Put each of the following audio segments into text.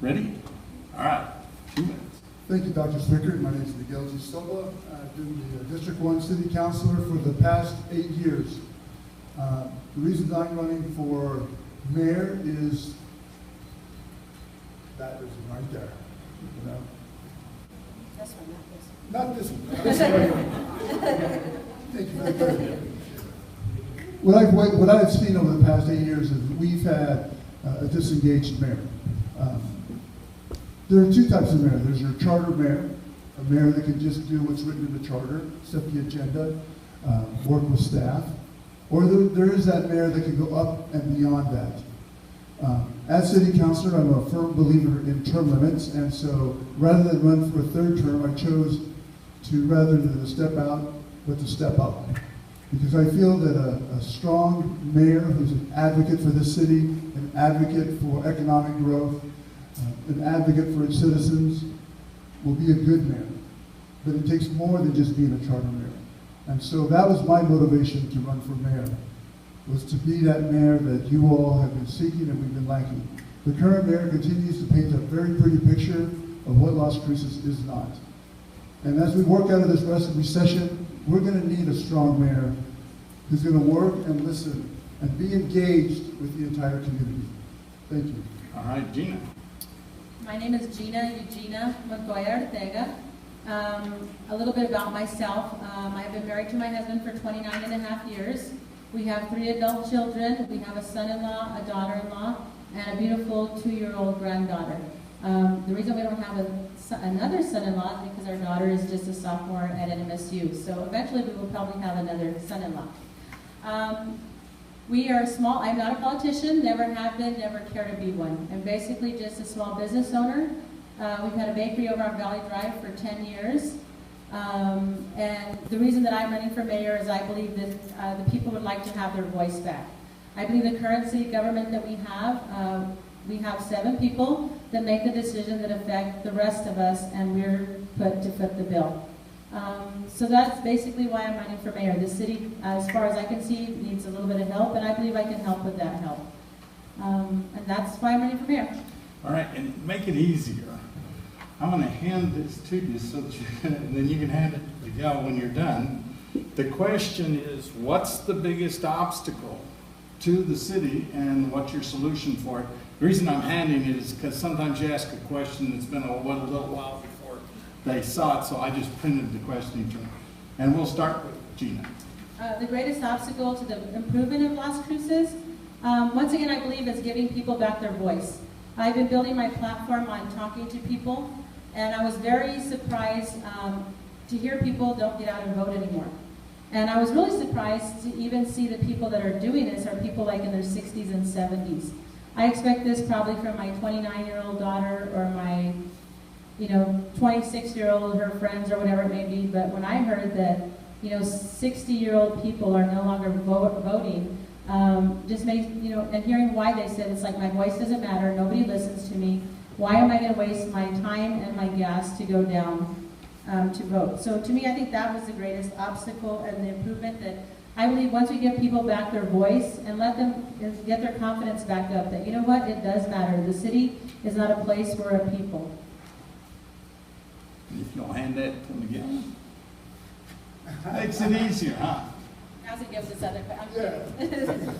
Ready? All right, 2 minutes. Thank you, Dr. Swicker. My name is Miguel G. Silva. I've been the District 1 City Councilor for the past 8 years. The reason I'm running for mayor is that person right there. You know? This one, not this one. Not this one. Thank you very much. What I've seen over the past 8 years is we've had a disengaged mayor. There are two types of mayor. There's your charter mayor, a mayor that can just do what's written in the charter, set the agenda, work with staff. Or there is that mayor that can go up and beyond that. As city councilor, I'm a firm believer in term limits, and so rather than run for a third term, I chose to rather than step out, but to step up. Because I feel that a strong mayor who's an advocate for the city, an advocate for economic growth, an advocate for its citizens will be a good mayor. But it takes more than just being a charter mayor. And so that was my motivation to run for mayor, was to be that mayor that you all have been seeking and we've been lacking. The current mayor continues to paint a very pretty picture of what Las Cruces is not. And as we work out of this recession, we're going to need a strong mayor who's going to work and listen and be engaged with the entire community. Thank you. All right, Gina. My name is Eugenia Montoya Ortega. A little bit about myself. I've been married to my husband for 29 and a half years. We have 3 adult children. We have a son-in-law, a daughter-in-law, and a beautiful 2-year-old granddaughter. The reason we don't have another son-in-law is because our daughter is just a sophomore at NMSU. So eventually we will probably have another son-in-law. We are small. I'm not a politician, never have been, never care to be one. I'm basically just a small business owner. We've had a bakery over on Valley Drive for 10 years. And the reason that I'm running for mayor is I believe that the people would like to have their voice back. I believe the current city government that we have 7 people that make the decision that affect the rest of us, and we're put to foot the bill. So that's basically why I'm running for mayor. The city, as far as I can see, needs a little bit of help, and I believe I can help with that help. And that's why I'm running for mayor. All right, and make it easier. I'm going to hand this to you so that and then you can hand it to Miguel when you're done. The question is, what's the biggest obstacle to the city and what's your solution for it? The reason I'm handing it is because sometimes you ask a question that's been a little while before they saw it, so I just printed the question to them. And we'll start with Gina. The greatest obstacle to the improvement of Las Cruces, once again, I believe is giving people back their voice. I've been building my platform on talking to people, and I was very surprised to hear people don't get out and vote anymore. And I was really surprised to even see the people that are doing this are people like in their 60s and 70s. I expect this probably from my 29-year-old daughter or my 26-year-old, her friends or whatever it may be. But when I heard that 60-year-old people are no longer voting, just made, and hearing why they said, it's like my voice doesn't matter, nobody listens to me. Why am I going to waste my time and my gas to go down to vote? So to me, I think that was the greatest obstacle and the improvement that I believe once we give people back their voice and let them get their confidence back up, that you know what, it does matter. The city is not a place for a people. If you'll hand that to Miguel. Makes it easier, huh? As it gives this other question.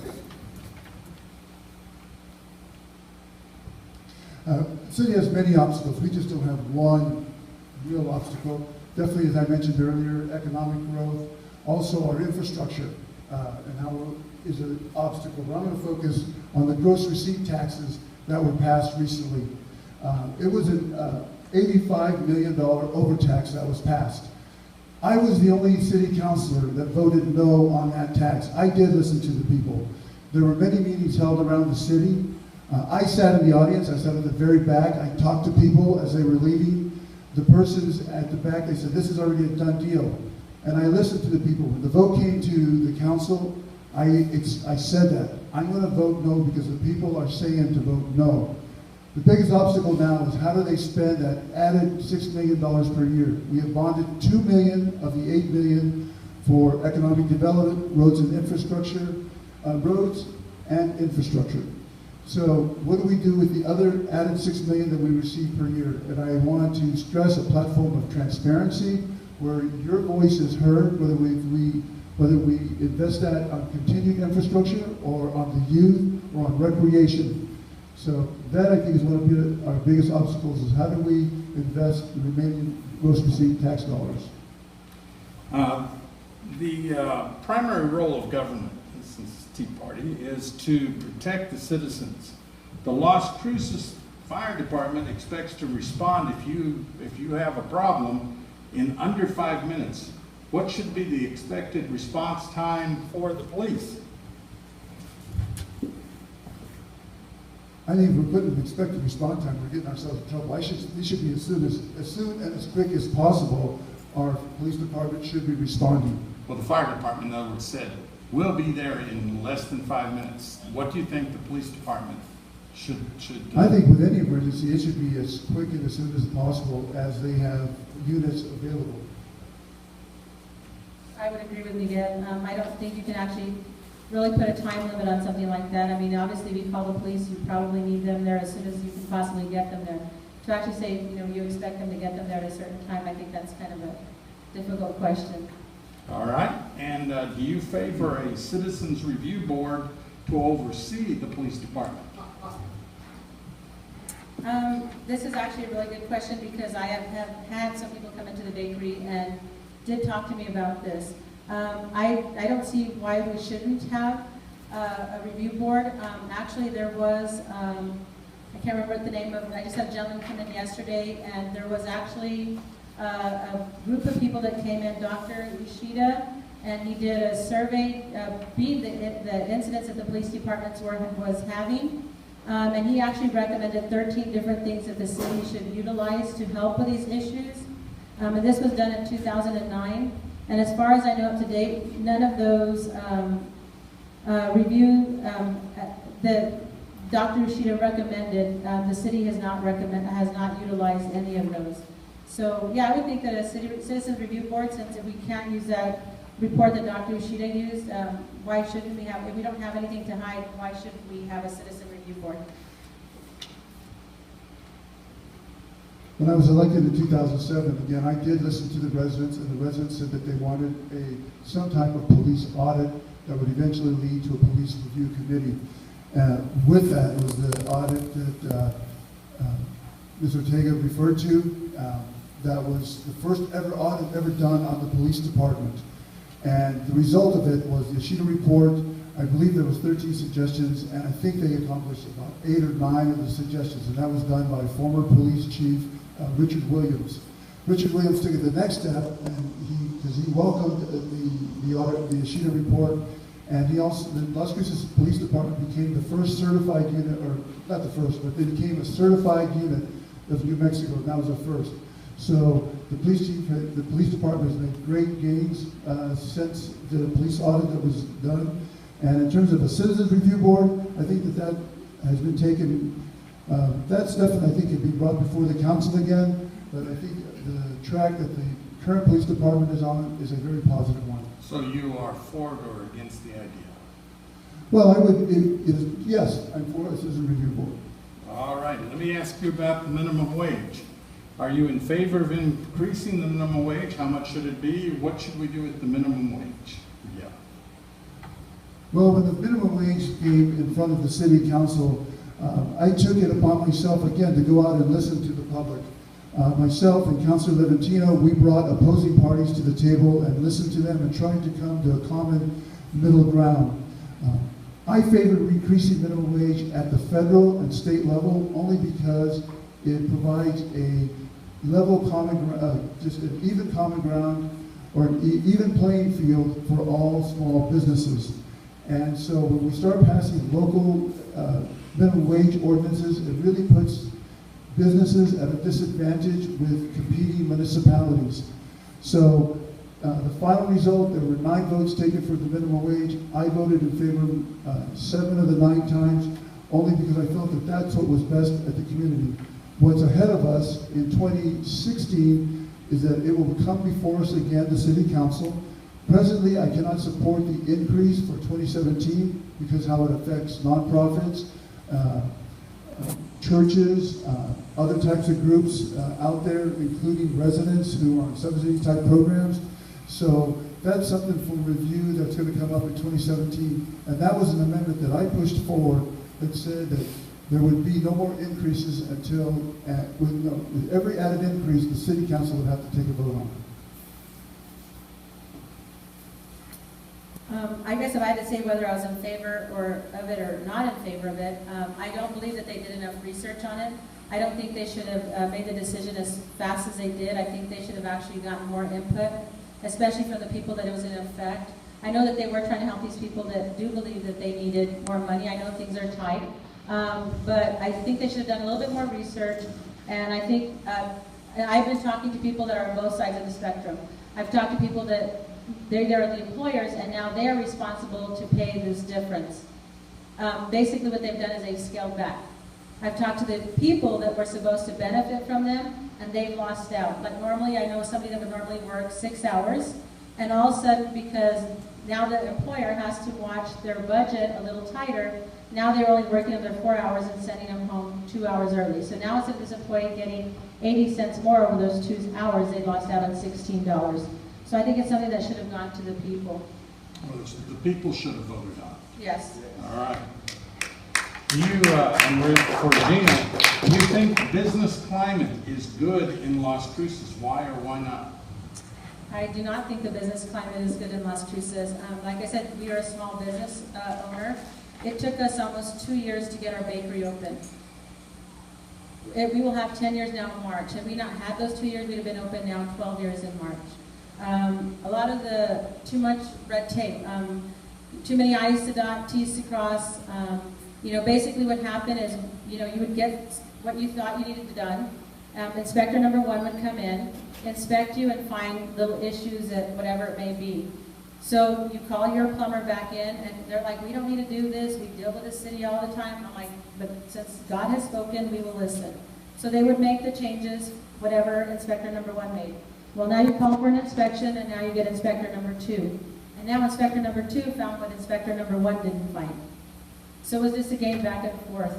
The city has many obstacles. We just don't have one real obstacle. Definitely, as I mentioned earlier, economic growth. Also, our infrastructure and how is an obstacle. But I'm going to focus on the gross receipt taxes that were passed recently. It was an $85 million overtax that was passed. I was the only city councilor that voted no on that tax. I did listen to the people. There were many meetings held around the city. I sat in the audience. I sat at the very back. I talked to people as they were leaving. The persons at the back, they said, this is already a done deal. And I listened to the people. When the vote came to the council, I said that. I'm going to vote no because the people are saying to vote no. The biggest obstacle now is how do they spend that added $6 million per year? We have bonded $2 million of the $8 million for economic development, roads and infrastructure, So what do we do with the other added $6 million that we receive per year? And I want to stress a platform of transparency where your voice is heard, whether we invest that on continued infrastructure or on the youth or on recreation. So that I think is one of our biggest obstacles is how do we invest the remaining gross received tax dollars? The primary role of government, since Tea Party, is to protect the citizens. The Las Cruces Fire Department expects to respond if you have a problem in under 5 minutes. What should be the expected response time for the police? I think if we're putting an expected response time, we're getting ourselves in trouble. It should be as soon and as quick as possible. Our police department should be responding. Well, the fire department, in other words, said, we'll be there in less than 5 minutes. What do you think the police department should do? I think with any emergency, it should be as quick and as soon as possible as they have units available. I would agree with Miguel. I don't think you can actually really put a time limit on something like that. I mean, obviously, we call the police, you probably need them there as soon as you can possibly get them there. To actually say, you know, you expect them to get them there at a certain time, I think that's kind of a difficult question. All right. And do you favor a citizens review board to oversee the police department? This is actually a really good question because I have had some people come into the bakery and did talk to me about this. I don't see why we shouldn't have a review board. Actually, there was, I can't remember the name of it, I just had a gentleman come in yesterday and there was actually a group of people that came in, Dr. Ishida, and he did a survey, being the incidents that the police departments was having. And he actually recommended 13 different things that the city should utilize to help with these issues. And this was done in 2009. And as far as I know up to date, none of those that Dr. Ishida recommended, the city has not utilized any of those. So yeah, I would think that a citizens review board, since if we can't use that report that Dr. Ishida used, why shouldn't we have, if we don't have anything to hide, why shouldn't we have a citizen review board? When I was elected in 2007, again, I did listen to the residents, and the residents said that they wanted some type of police audit that would eventually lead to a police review committee. With that was the audit that Ms. Ortega referred to. That was the first ever audit ever done on the police department. And the result of it was the Ishida report. I believe there was 13 suggestions, and I think they accomplished about 8 or 9 of the suggestions, and that was done by former police chief Richard Williams. Richard Williams took it the next step, and because he welcomed the audit, the Ishida report, and he also, the Las Cruces Police Department became the first certified unit, or not the first, but they became a certified unit of New Mexico, and that was the first. So the police chief, the police department has made great gains since the police audit that was done. And in terms of a citizens review board, I think that has been taken. That stuff, I think, can be brought before the council again. But I think the track that the current police department is on is a very positive one. So you are for or against the idea? Well, I would. Yes, I'm for a citizen review board. All right. Let me ask you about the minimum wage. Are you in favor of increasing the minimum wage? How much should it be? What should we do with the minimum wage? Yeah. Well, when the minimum wage came in front of the city council, I took it upon myself again to go out and listen to the public. Myself and Councilor Levantino, we brought opposing parties to the table and listened to them and tried to come to a common middle ground. I favor increasing minimum wage at the federal and state level only because it provides a level just an even common ground or an even playing field for all small businesses. And so when we start passing local minimum wage ordinances, it really puts businesses at a disadvantage with competing municipalities. So the final result, there were 9 votes taken for the minimum wage. I voted in favor 7 of the 9 times, only because I felt that that's what was best at the community. What's ahead of us in 2016 is that it will come before us again, the City Council. Presently, I cannot support the increase for 2017 because how it affects nonprofits. churches, other types of groups out there, including residents who are on subsidy type programs. So that's something for review that's going to come up in 2017. And that was an amendment that I pushed forward that said that there would be no more increases until, with every added increase, the city council would have to take a vote on it. I guess if I had to say whether I was in favor of it or not in favor of it, I don't believe that they did enough research on it. I don't think they should have made the decision as fast as they did. I think they should have actually gotten more input, especially from the people that it was in effect. I know that they were trying to help these people that do believe that they needed more money. I know things are tight, but I think they should have done a little bit more research. And I think I've been talking to people that are on both sides of the spectrum. I've talked to people that they're the employers, and now they are responsible to pay this difference. Basically what they've done is they've scaled back. I've talked to the people that were supposed to benefit from them, and they've lost out. Like normally, I know somebody that would normally work 6 hours, and all of a sudden, because now the employer has to watch their budget a little tighter, now they're only working on their 4 hours and sending them home 2 hours early. So now instead of this employee getting 80 cents more over those 2 hours, they lost out on $16. So I think it's something that should have gone to the people. Well, the people should have voted on it. Yes. All right. And for Gina, you think business climate is good in Las Cruces? Why or why not? I do not think the business climate is good in Las Cruces. Like I said, we are a small business owner. It took us almost 2 years to get our bakery open. We will have 10 years now in March. Had we not had those 2 years, we'd have been open now 12 years in March. A lot of the too much red tape, too many I's to dot, T's to cross. Basically what happened is, you would get what you thought you needed done. Inspector number 1 would come in, inspect you, and find little issues at whatever it may be. So you call your plumber back in, and they're like, we don't need to do this. We deal with the city all the time. I'm like, but since God has spoken, we will listen. So they would make the changes, whatever inspector number 1 made. Well, now you call for an inspection, and now you get inspector number 2. And now inspector number 2 found what inspector number 1 didn't find. So it was just a game back and forth.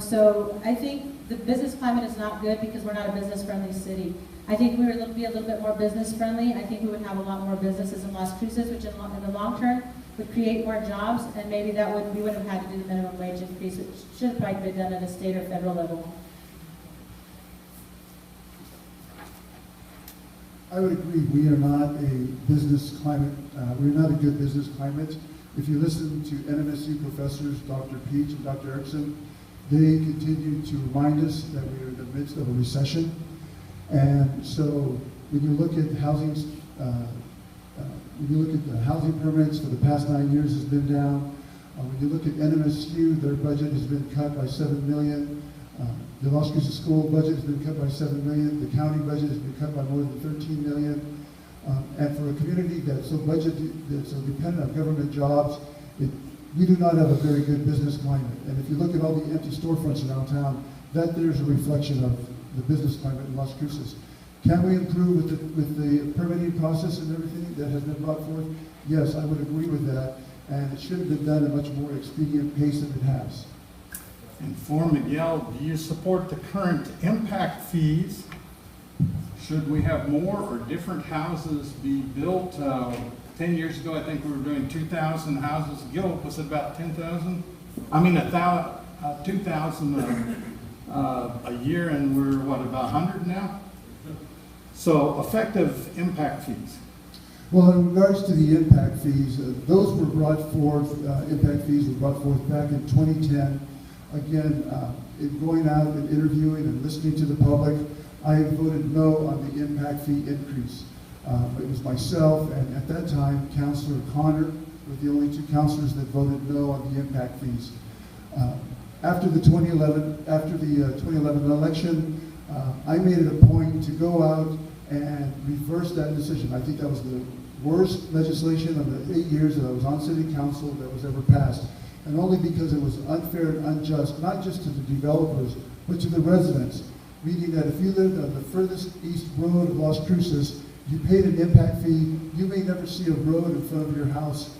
So I think the business climate is not good because we're not a business-friendly city. I think we would be a little bit more business-friendly. I think we would have a lot more businesses in Las Cruces, which in the long term would create more jobs, and maybe we wouldn't have had to do the minimum wage increase, which should have probably been done at a state or federal level. I would agree. We are not a business climate. We're not a good business climate. If you listen to NMSU professors, Dr. Peach and Dr. Erickson, they continue to remind us that we are in the midst of a recession. And so when you look at housing, the housing permits for the past 9 years has been down. When you look at NMSU, their budget has been cut by $7 million. The Las Cruces school budget has been cut by $7 million. The county budget has been cut by more than $13 million. And for a community that's so dependent on government jobs, we do not have a very good business climate. And if you look at all the empty storefronts around town, there's a reflection of the business climate in Las Cruces. Can we improve with the permitting process and everything that has been brought forth? Yes, I would agree with that. And it should have been done at a much more expedient pace than it has. And for Miguel, do you support the current impact fees? Should we have more or different houses be built? 10 years ago, I think we were doing 2,000 houses. Gil, was it about 10,000? I mean, 2,000 a year, and we're, what, about 100 now? So, effective impact fees. Well, in regards to the impact fees, those were brought forth, impact fees were brought forth back in 2010. Again, in going out and interviewing and listening to the public, I voted no on the impact fee increase. It was myself and at that time, Councilor Connor were the only 2 councilors that voted no on the impact fees. After the 2011 election, I made it a point to go out and reverse that decision. I think that was the worst legislation of the 8 years that I was on city council that was ever passed. And only because it was unfair and unjust, not just to the developers, but to the residents. Meaning that if you lived on the furthest east road of Las Cruces, you paid an impact fee. You may never see a road in front of your house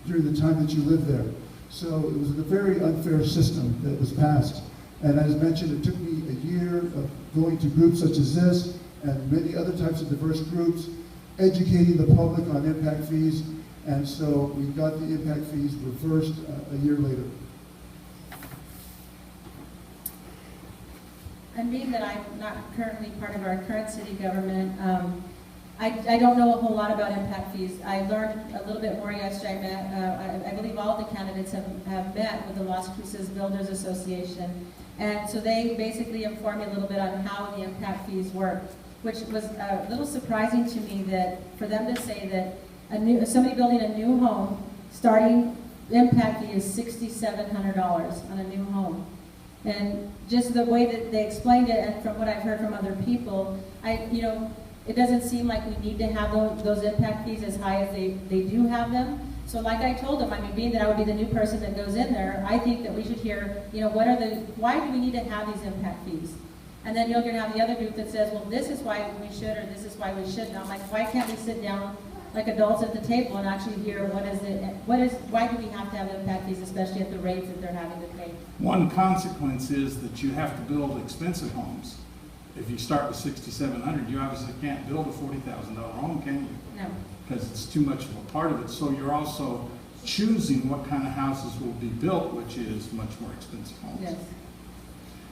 during the time that you live there. So it was a very unfair system that was passed. And as mentioned, it took me a year of going to groups such as this and many other types of diverse groups, educating the public on impact fees, and so we got the impact fees reversed a year later. And being that I'm not currently part of our current city government, I don't know a whole lot about impact fees. I learned a little bit more yesterday. I believe all the candidates have met with the Las Cruces Builders Association. And so they basically informed me a little bit on how the impact fees work, which was a little surprising to me that for them to say that somebody building a new home, starting impact fee is $6,700 on a new home. And just the way that they explained it, and from what I've heard from other people, it doesn't seem like we need to have those impact fees as high as they do have them. So like I told them, being that I would be the new person that goes in there, I think that we should hear, why do we need to have these impact fees? And then you're going to have the other group that says, well, this is why we should, or this is why we shouldn't. I'm like, why can't we sit down like adults at the table and actually hear why do we have to have impact fees, especially at the rates that they're having to pay? One consequence is that you have to build expensive homes. If you start with $6,700, you obviously can't build a $40,000 home, can you? No. Because it's too much of a part of it. So you're also choosing what kind of houses will be built, which is much more expensive homes. Yes.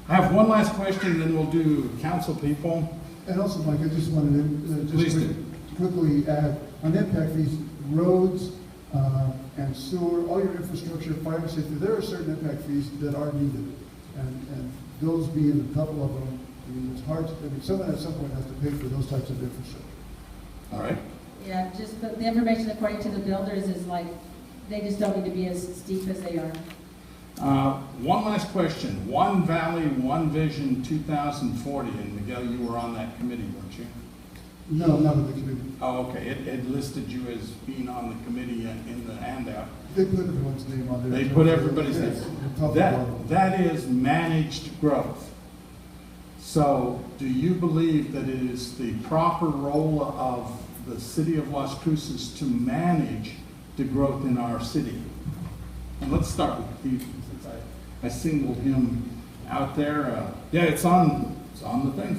I have one last question, then we'll do council people. And also, Mike, I just wanted to Please do. quickly add, on impact fees, roads and sewer, all your infrastructure, fire safety, there are certain impact fees that are needed. And those being a couple of them, it's hard to, someone at some point has to pay for those types of infrastructure. All right. Yeah, just the information according to the builders is like, they just don't need to be as steep as they are. One last question. One Valley, One Vision 2040, and Miguel, you were on that committee, weren't you? No, not in the committee. Oh, okay. It listed you as being on the committee in the handout. They put everyone's name on there. They put everybody's name. Yes, That is managed growth. So do you believe that it is the proper role of the city of Las Cruces to manage the growth in our city? And let's start with Steve, since I singled him out there. Yeah, it's on the thing.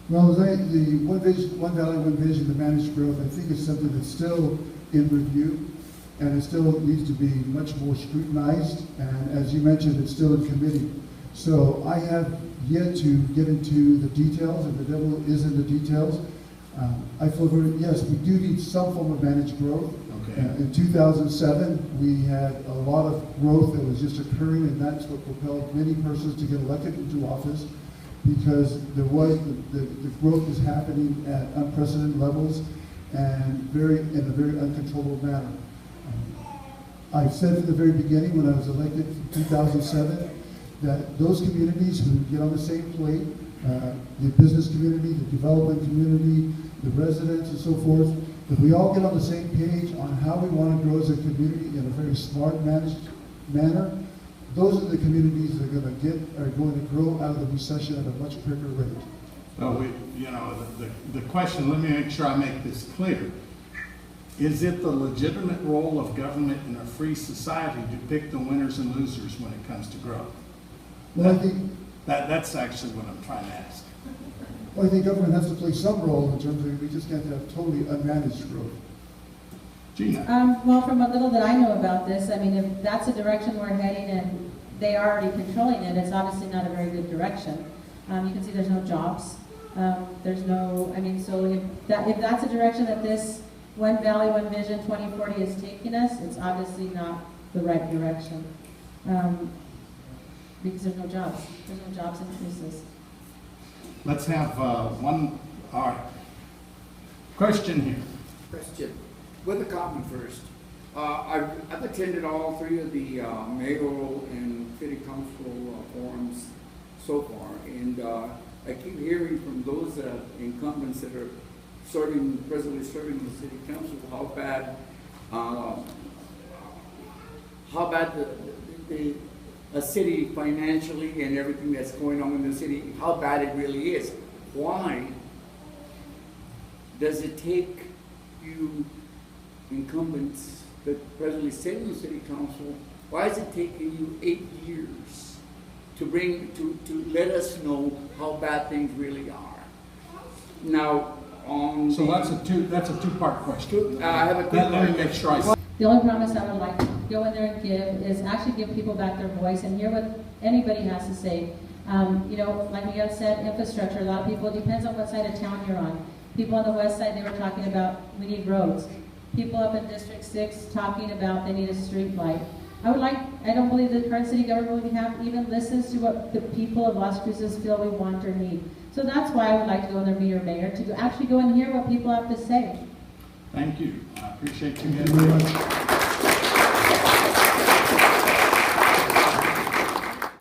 Well, the One Valley, One Vision, the managed growth, I think is something that's still in review, and it still needs to be much more scrutinized, and as you mentioned, it's still in committee. So I have yet to get into the details, and the devil is in the details. I feel yes, we do need some form of managed growth. Okay. In 2007, we had a lot of growth that was just occurring, and that's what propelled many persons to get elected into office, because there was the growth was happening at unprecedented levels and in a very uncontrollable manner. I said from the very beginning when I was elected in 2007 that those communities who get on the same plate, the business community, the development community, the residents and so forth, that we all get on the same page on how we want to grow as a community in a very smart managed manner. Those are the communities that are going to grow out of the recession at a much quicker rate. Well, the question, let me make sure I make this clear. Is it the legitimate role of government in a free society to pick the winners and losers when it comes to growth? Well, I think that's actually what I'm trying to ask. Well, I think government has to play some role in terms of we just can't have totally unmanaged growth. Gina? Well, from a little that I know about this, if that's the direction we're heading and they are already controlling it, it's obviously not a very good direction. You can see there's no jobs. There's no, so if that's a direction that this One Valley, One Vision 2040 is taking us, it's obviously not the right direction. Because there's no jobs. There's no jobs in Cruces. Let's have all right. Question here. Question. With the comment first. I've attended all three of the mayoral and city council forums so far, and I keep hearing from those incumbents that are presently serving the city council how bad the city financially and everything that's going on in the city, how bad it really is. Why does it take you incumbents that presently sit in the city council, why is it taking you 8 years to let us know how bad things really are? Now, So that's a two-part question. I have a Let me make sure I. The only promise I would like to go in there and give is actually give people back their voice and hear what anybody has to say. You know, like Miguel said, infrastructure, a lot of people, it depends on what side of town you're on. People on the west side, they were talking about we need roads. People up in District 6 talking about they need a street light. I don't believe the current city government we have even listens to what the people of Las Cruces feel we want or need. So that's why I would like to go in there, be your mayor, to actually go and hear what people have to say. Thank you. I appreciate you Thank guys. you very much.